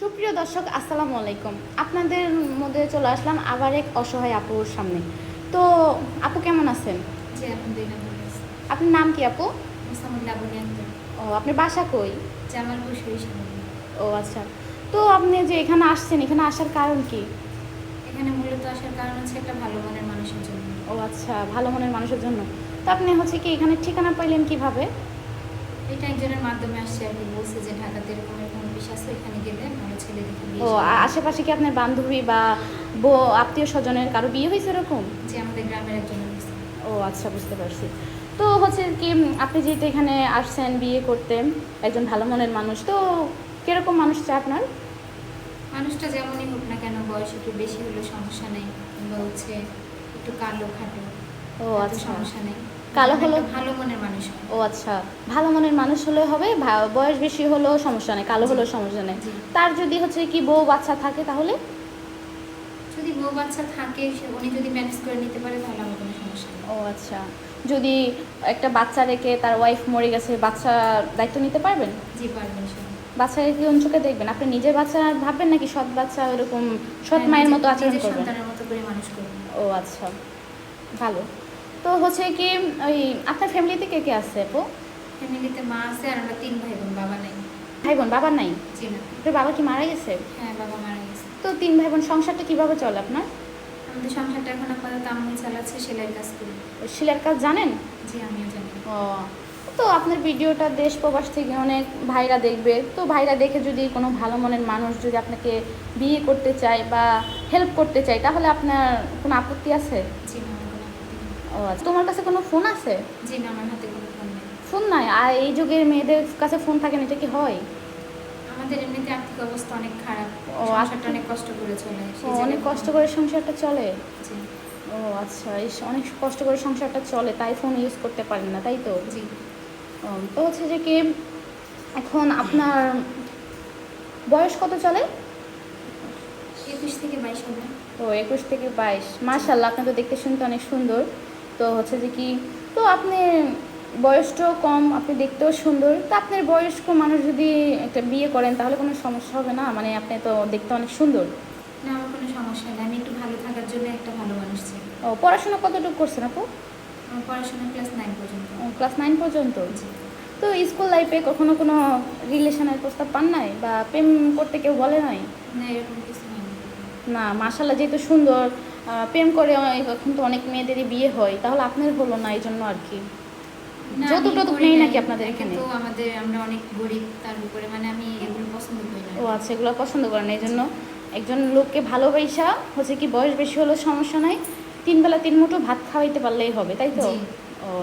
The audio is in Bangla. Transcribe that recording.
সুপ্রিয় দর্শক, আসসালামু আলাইকুম। আপনাদের মধ্যে চলে আসলাম আবার এক অসহায় আপুর সামনে। তো আপু কেমন আছেন? জি, আলহামদুলিল্লাহ ভালো আছি। আপনার নাম কি আপু? মোসাম্মদ লাবণী আক্তার। ও, আপনার বাসা কই? জামালপুর সরিষাবাড়ি। ও আচ্ছা। তো আপনি যে এখানে আসছেন, এখানে আসার কারণ কি? এখানে মূলত আসার কারণ হচ্ছে একটা ভালো মনের মানুষের জন্য। ও আচ্ছা, ভালো মনের মানুষের জন্য। তো আপনি হচ্ছে কি এখানে ঠিকানা পাইলেন কিভাবে? এটা একজনের মাধ্যমে আসছে আর কি, বলছে যে ঢাকাতে এরকম এরকম অফিস আছে, ওখানে গেলে ভালো ছেলে দেখে বিয়ে ও, শাদী হবে। আশেপাশে কি আপনার বান্ধবী বা আত্মীয় স্বজনের কারো বিয়ে হয়েছে এরকম? যে আমাদের গ্রামের একজন অফিস। ও আচ্ছা, বুঝতে পারছি। তো হচ্ছে কি আপনি যেহেতু এখানে আসছেন বিয়ে করতে, একজন ভালো মনের মানুষ, তো কিরকম মানুষ চাই আপনার? মানুষটা যেমনই হোক না কেন, বয়স একটু বেশি হলে সমস্যা নেই, কিংবা হচ্ছে একটু কালো খাটো, ও তাতে আচ্ছা, সমস্যা নেই। কালো হলো। একটা ভালো মনের মানুষ হয়। ও আচ্ছা, ভালো মনের মানুষ হলে হবে, বয়স বেশি হলেও সমস্যা নেই, কালো জি, হলেও সমস্যা নেই। জি। তার যদি হচ্ছে কি বউ বাচ্চা থাকে তাহলে? যদি বউ বাচ্চা থাকে, উনি যদি ম্যানেজ করে নিতে পারে, তাহলে আমার কোনো সমস্যা নেই। ও আচ্ছা, যদি একটা বাচ্চা রেখে তার ওয়াইফ মরে গেছে, বাচ্চার দায়িত্ব নিতে পারবেন? জি, পারবেন সব। বাচ্চাকে কি কোন চোখে দেখবেন? আপনি নিজের বাচ্চা ভাববেন নাকি সৎ বাচ্চা ওরকম সৎ মায়ের মতো আচরণ নিজের করবেন? সন্তানের মতো করে মানুষ করবেন। ও আচ্ছা, ভালো। তো হচ্ছে কি ওই আপনার ফ্যামিলিতে কে কে আছে আপু? ফ্যামিলিতে মা আছে, আর আমরা 3 ভাই বোন, বাবা নাই। ভাই বোন? বাবা নাই? জি না। আপনার বাবা কি মারা গেছে? হ্যাঁ, বাবা মারা গেছে। তো 3 ভাই বোন, সংসারটা কিভাবে চলে আপনার? আমাদের সংসারটা এখন আপাতত আম্মু চালাচ্ছে, সেলাইয়ের কাজ করি। সেলাইয়ের কাজ জানেন? জি, আমিও জানি। ও, তো আপনার ভিডিওটা দেশ প্রবাস থেকে অনেক ভাইরা দেখবে, তো ভাইরা দেখে যদি কোনো ভালো মনের মানুষ যদি আপনাকে বিয়ে করতে চায় বা হেল্প করতে চায়, তাহলে আপনার কোনো আপত্তি আছে? জি না, আমার কোনো আপত্তি নেই। ও আচ্ছা, তোমার কাছে কোনো ফোন আছে? জি না, আমার হাতে কোনো ফোন নেই। ফোন নাই? আর এই যুগের মেয়েদের কাছে ফোন থাকে না, এটা কি হয়? আমাদের এমনিতে আর্থিক অবস্থা অনেক খারাপ। ও, সংসারটা অনেক কষ্ট করে চলে, সেই অনেক জায়গায় কষ্ট করে সংসারটা চলে? জি, ও আচ্ছা, অনেক কষ্ট করে সংসারটা চলে, তাই ফোন ইউজ করতে পারেন না, তাই তো? জি। তো হচ্ছে যে কি এখন আপনার বয়স কত চলে? 21 থেকে 22 হবে। ও, 21 থেকে 22। মাশাআল্লাহ, আপনি তো দেখতে শুনতে অনেক সুন্দর। তো হচ্ছে যে কি, তো আপনি বয়সটাও কম, আপনি দেখতেও সুন্দর, তো আপনার বয়স্ক মানুষ যদি একটা বিয়ে করেন তাহলে কোনো সমস্যা হবে না? মানে আপনি তো দেখতে অনেক সুন্দর। না, আমার কোনো সমস্যা নেই, আমি একটু ভালো থাকার জন্য একটা ভালো মানুষ চাই। ও, পড়াশোনা কতটুকু করছেন আপু? আমার পড়াশোনা ক্লাস 9 পর্যন্ত। ও, ক্লাস 9 পর্যন্ত। জি। তো স্কুল লাইফে কখনো কোনো রিলেশনের প্রস্তাব পান নাই বা প্রেম করতে কেউ বলে নাই? না, এরকম কিছু হয়নি। না, মাশাআল্লাহ, যেহেতু সুন্দর, প্রেম করে এখন তো অনেক মেয়েদেরই বিয়ে হয়, তাহলে আপনার হলো না এই জন্য আর কি। না, আমি যৌতুক টৌতুক করি নেই নাই। নাকি আপনাদের একে এখানে? তো আমরা অনেক গরিব, তার উপরে মানে আমি এগুলো পছন্দ করি না। ও আচ্ছা, এগুলো পছন্দ করেন, এই জন্য একজন লোককে ভালোবাসা হচ্ছে কি বয়স বেশি হলেও সমস্যা নাই, 3 বেলা 3 মুঠো ভাত খাওয়াইতে পারলেই হবে, তাই তো? জি। ও।